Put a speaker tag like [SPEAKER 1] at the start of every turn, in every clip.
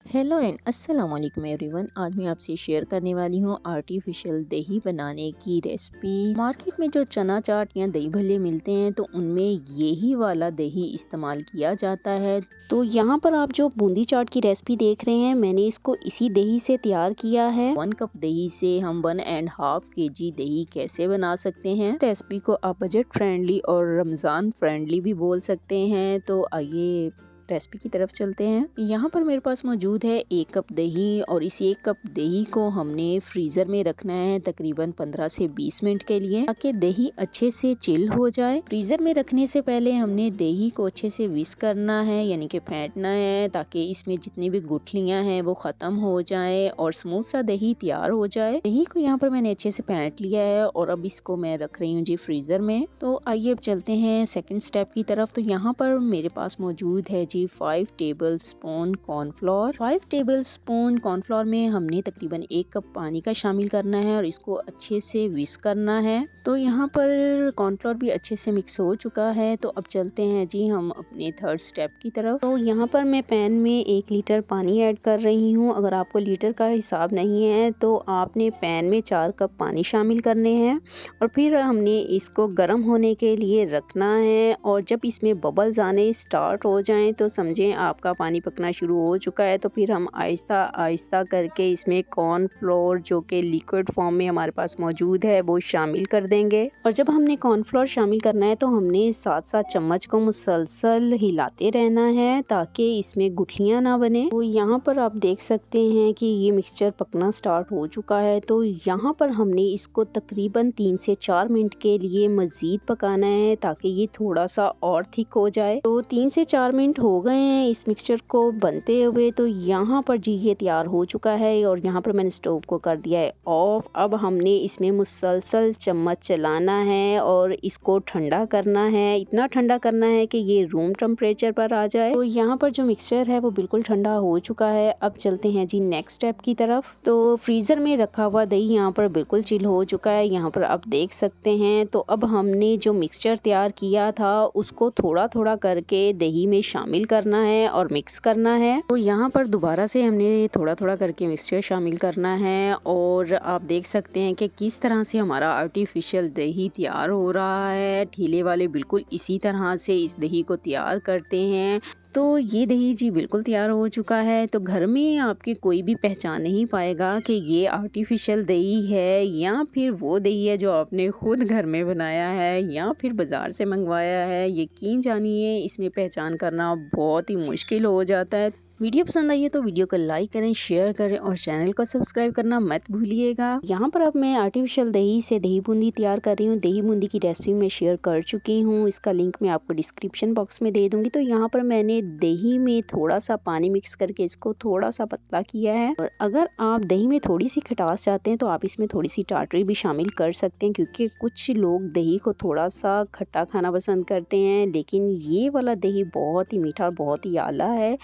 [SPEAKER 1] Hello and अस्सलाम वालेकुम everyone. आज मैं आपसे शेयर करने वाली हूँ आर्टिफिशियल दही बनाने की रेसिपी। मार्केट में जो चना चाट या दही भल्ले मिलते हैं तो उनमें यही वाला दही इस्तेमाल किया जाता है। तो यहाँ पर आप जो बूंदी चाट की रेसिपी देख रहे हैं, मैंने इसको इसी दही से तैयार किया है। 1 कप दही से हम 1.5 kg दही कैसे बना सकते हैं। रेसिपी को आप बजट फ्रेंडली और रमज़ान फ्रेंडली भी बोल सकते हैं। तो आइए रेसिपी की तरफ चलते हैं। यहाँ पर मेरे पास मौजूद है 1 कप दही और इस 1 कप दही को हमने फ्रीज़र में रखना है तकरीबन 15 से 20 मिनट के लिए, ताकि दही अच्छे से चिल हो जाए। फ्रीज़र में रखने से पहले हमने दही को अच्छे से विस्क करना है, यानी कि फेंटना है, ताकि इसमें जितनी भी गुठलियाँ हैं वो ख़त्म हो जाए और स्मूथ सा दही तैयार हो जाए। दही को यहाँ पर मैंने अच्छे से फेंट लिया है और अब इसको मैं रख रही हूँ जी फ्रीज़र में। तो आइए अब चलते हैं सेकेंड स्टेप की तरफ। तो यहाँ पर मेरे पास मौजूद है जी 5 table spoon cornflour. 5 table spoon cornflour में हमने तकरीबन 1 कप पानी का शामिल करना है और इसको अच्छे से विस्क करना है। तो यहाँ पर कॉर्नफ्लोर भी अच्छे से मिक्स हो चुका है। तो अब चलते हैं जी हम अपने थर्ड स्टेप की तरफ। तो यहाँ पर मैं पैन में 1 लीटर पानी ऐड कर रही हूँ। अगर आपको लीटर का हिसाब नहीं है तो आपने पैन में 4 कप पानी शामिल करने हैं और फिर हमने इसको गर्म होने के लिए रखना है। और जब इसमें बबल्स आने स्टार्ट हो जाएं तो समझें आपका पानी पकना शुरू हो चुका है। तो फिर हम आहिस्ता आहिस्ता करके इसमें कॉर्नफ्लोर जो कि लिक्विड फॉर्म में हमारे पास मौजूद है वो शामिल कर देंगे। और जब हमने कॉर्नफ्लोर शामिल करना है तो हमने साथ साथ चम्मच को मुसलसल हिलाते रहना है ताकि इसमें गुठलियाँ ना बने। तो यहाँ पर आप देख सकते हैं कि ये मिक्सचर पकना स्टार्ट हो चुका है। तो यहाँ पर हमने इसको तकरीबन 3 से 4 मिनट के लिए मज़ीद पकाना है ताकि ये थोड़ा सा और थिक हो जाए। तो 3 से 4 मिनट हो गए हैं इस मिक्सचर को बनते हुए। तो यहाँ पर जी ये तैयार हो चुका है और यहाँ पर मैंने स्टोव को कर दिया है ऑफ। अब हमने इसमें मुसलसल चम्मच चलाना है और इसको ठंडा करना है। इतना ठंडा करना है कि ये रूम टेम्परेचर पर आ जाए। तो यहाँ पर जो मिक्सचर है वो बिल्कुल ठंडा हो चुका है। अब चलते हैं जी नेक्स्ट स्टेप की तरफ। तो फ्रीज़र में रखा हुआ दही यहाँ पर बिल्कुल चिल हो चुका है, यहाँ पर आप देख सकते हैं। तो अब हमने जो मिक्सचर तैयार किया था उसको थोड़ा थोड़ा करके दही में शामिल करना है और मिक्स करना है। तो यहाँ पर दोबारा से हमने थोड़ा थोड़ा करके मिक्सचर शामिल करना है और आप देख सकते हैं कि किस तरह से हमारा आर्टिफिशियल दही तैयार हो रहा है। ठेले वाले बिल्कुल इसी तरह से इस दही को तैयार करते हैं। तो ये दही जी बिल्कुल तैयार हो चुका है। तो घर में आपके कोई भी पहचान नहीं पाएगा कि ये आर्टिफिशियल दही है या फिर वो दही है जो आपने खुद घर में बनाया है या फिर बाज़ार से मंगवाया है। यकीन जानिए इसमें पहचान करना बहुत ही मुश्किल हो जाता है। वीडियो पसंद आई है तो वीडियो को लाइक करें, शेयर करें और चैनल को सब्सक्राइब करना मत भूलिएगा। यहाँ पर अब मैं आर्टिफिशियल दही से दही बूंदी तैयार कर रही हूँ। दही बूंदी की रेसिपी मैं शेयर कर चुकी हूँ, इसका लिंक मैं आपको डिस्क्रिप्शन बॉक्स में दे दूँगी। तो यहाँ पर मैंने दही में थोड़ा सा पानी मिक्स करके इसको थोड़ा सा पतला किया है। और अगर आप दही में थोड़ी सी खटास चाहते हैं तो आप इसमें थोड़ी सी टाटरी भी शामिल कर सकते हैं, क्योंकि कुछ लोग दही को थोड़ा सा खट्टा खाना पसंद करते हैं, लेकिन ये वाला दही बहुत ही मीठा और बहुत ही आला है।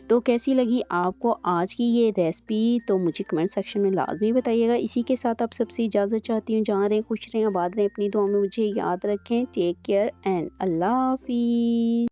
[SPEAKER 1] तो कैसी लगी आपको आज की ये रेसिपी तो मुझे कमेंट सेक्शन में लाजमी बताइएगा। इसी के साथ आप सबसे इजाज़त चाहती हूँ। जहाँ रहें खुश रहें, आबाद रहें, अपनी दुआ में मुझे याद रखें। टेक केयर एंड अल्लाह हाफिज़।